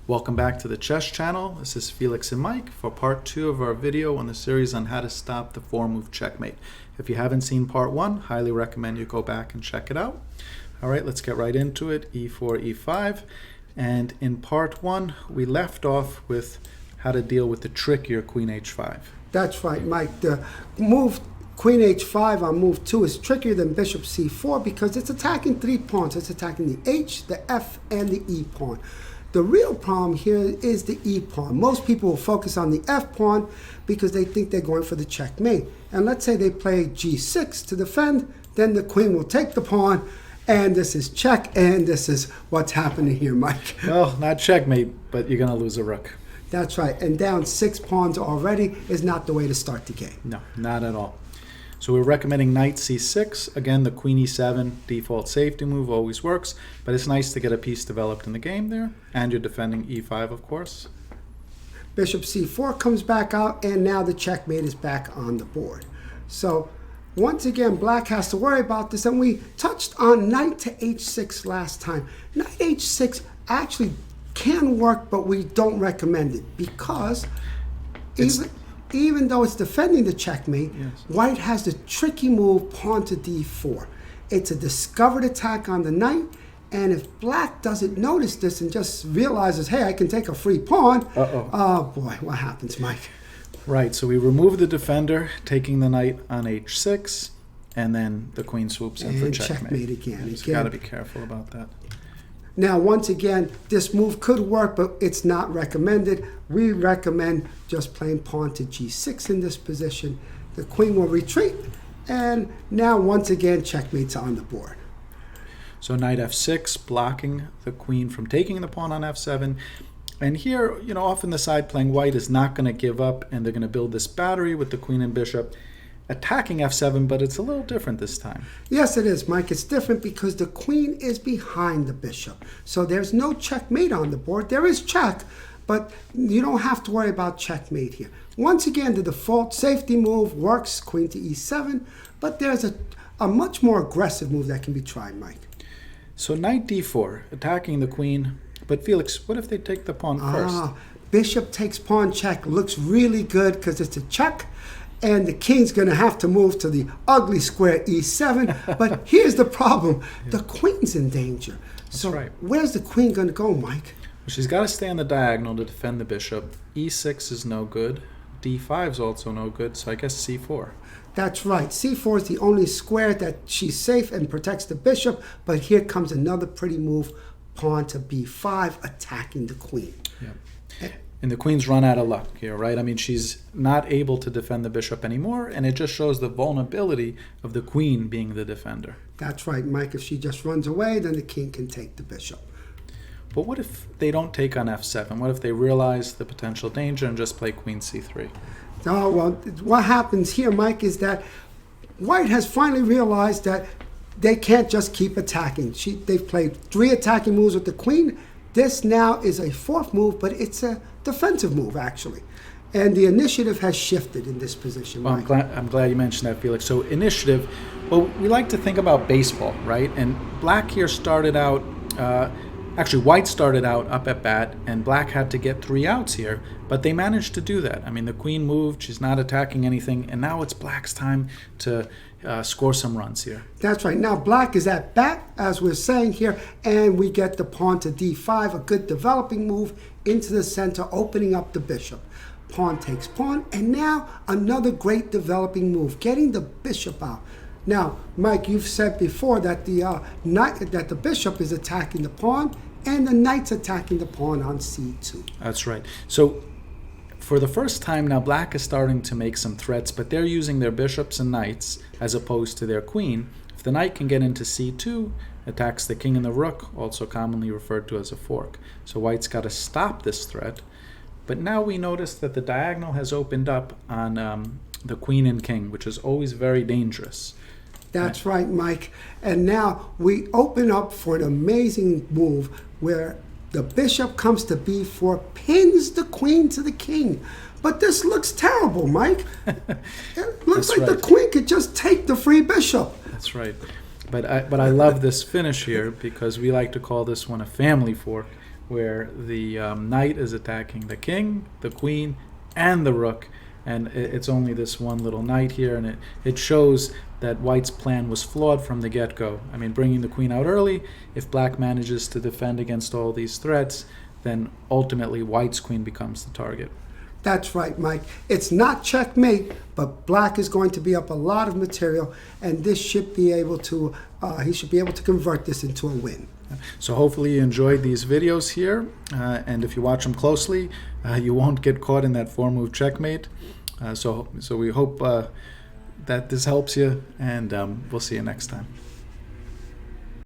Welcome back to the Chess Channel. This is Felix and Mike for part 2 of our video on the series on how to stop the 4-move checkmate. If you haven't seen part 1, highly recommend you go back and check it out. Alright, let's get right into it. E4, E5. And in part 1, we left off with how to deal with the trickier Queen H5. That's right, Mike. The move Queen H5 on move 2 is trickier than Bishop C4 because it's attacking 3 pawns. It's attacking the H, the F, and the E pawn. The real problem here is the E pawn. Most people will focus on the F pawn because they think they're going for the checkmate. And let's say they play G6 to defend, then the queen will take the pawn, and this is check, and this is what's happening here, Mike. Well, not checkmate, but you're going to lose a rook. That's right, and down 6 pawns already is not the way to start the game. No, not at all. So we're recommending knight c6. Again, the queen e7 default safety move always works, but it's nice to get a piece developed in the game there. And you're defending e5, of course. Bishop c4 comes back out, and now the checkmate is back on the board. So once again, black has to worry about this, and we touched on knight to h6 last time. Knight h6 actually can work, but we don't recommend it because even though it's defending the checkmate, yes, white has the tricky move pawn to d4. It's a discovered attack on the knight, and if black doesn't notice this and just realizes, hey, I can take a free pawn, oh boy, what happens, Mike? Right, so we remove the defender, taking the knight on h6, and then the queen swoops in for checkmate again. So you got to be careful about that. Now, once again, this move could work, but it's not recommended. We recommend just playing pawn to g6 in this position. The queen will retreat, and now, once again, checkmate's on the board. So knight f6, blocking the queen from taking the pawn on f7. And here, often the side playing white is not going to give up, and they're going to build this battery with the queen and bishop, attacking f7, but it's a little different this time. Yes, it is, Mike. It's different because the queen is behind the bishop. So there's no checkmate on the board. There is check, but you don't have to worry about checkmate here. Once again, the default safety move works, queen to e7, but there's a much more aggressive move that can be tried, Mike. So knight d4, attacking the queen. But Felix, what if they take the pawn first? Bishop takes pawn check. Looks really good because it's a check. And the king's going to have to move to the ugly square e7. But here's the problem. The queen's in danger. That's right. Where's the queen going to go, Mike? Well, she's got to stay on the diagonal to defend the bishop. e6 is no good. d5 is also no good, so I guess c4. That's right. c4 is the only square that she's safe and protects the bishop. But here comes another pretty move, pawn to b5, attacking the queen. Yeah. And the queen's run out of luck here, right? I mean, she's not able to defend the bishop anymore, and it just shows the vulnerability of the queen being the defender. That's right, Mike. If she just runs away, then the king can take the bishop. But what if they don't take on f7? What if they realize the potential danger and just play queen c3? Oh, well, what happens here, Mike, is that white has finally realized that they can't just keep attacking. They've played 3 attacking moves with the queen. This now is a 4th move, but it's a defensive move, actually. And the initiative has shifted in this position. Well, I'm glad you mentioned that, Felix. So initiative, well, we like to think about baseball, right? And black here started out, actually white started out up at bat, and black had to get 3 outs here, but they managed to do that. I mean, the queen moved, she's not attacking anything, and now it's black's time to score some runs here. That's right. Now black is at bat, as we're saying here, and we get the pawn to d5, a good developing move into the center, opening up the bishop. Pawn takes pawn, and now another great developing move, getting the bishop out. Now, Mike, you've said before that the bishop is attacking the pawn, and the knight's attacking the pawn on c2. That's right. So for the first time now, black is starting to make some threats, but they're using their bishops and knights as opposed to their queen. If the knight can get into c2, attacks the king and the rook, also commonly referred to as a fork. So white's got to stop this threat. But now we notice that the diagonal has opened up on the queen and king, which is always very dangerous. That's right, Mike. And now we open up for an amazing move where the bishop comes to b4, pins the queen to the king. But this looks terrible, Mike. It looks like the queen could just take the free bishop. That's right. But I love this finish here because we like to call this one a family fork, where the knight is attacking the king, the queen, and the rook. And it's only this one little knight here, and it shows that white's plan was flawed from the get-go. I mean, bringing the queen out early, if black manages to defend against all these threats, then ultimately white's queen becomes the target. That's right, Mike. It's not checkmate, but black is going to be up a lot of material, and this should be able to, he should be able to convert this into a win. So hopefully you enjoyed these videos here, and if you watch them closely, you won't get caught in that 4-move checkmate. So we hope that this helps you, and we'll see you next time.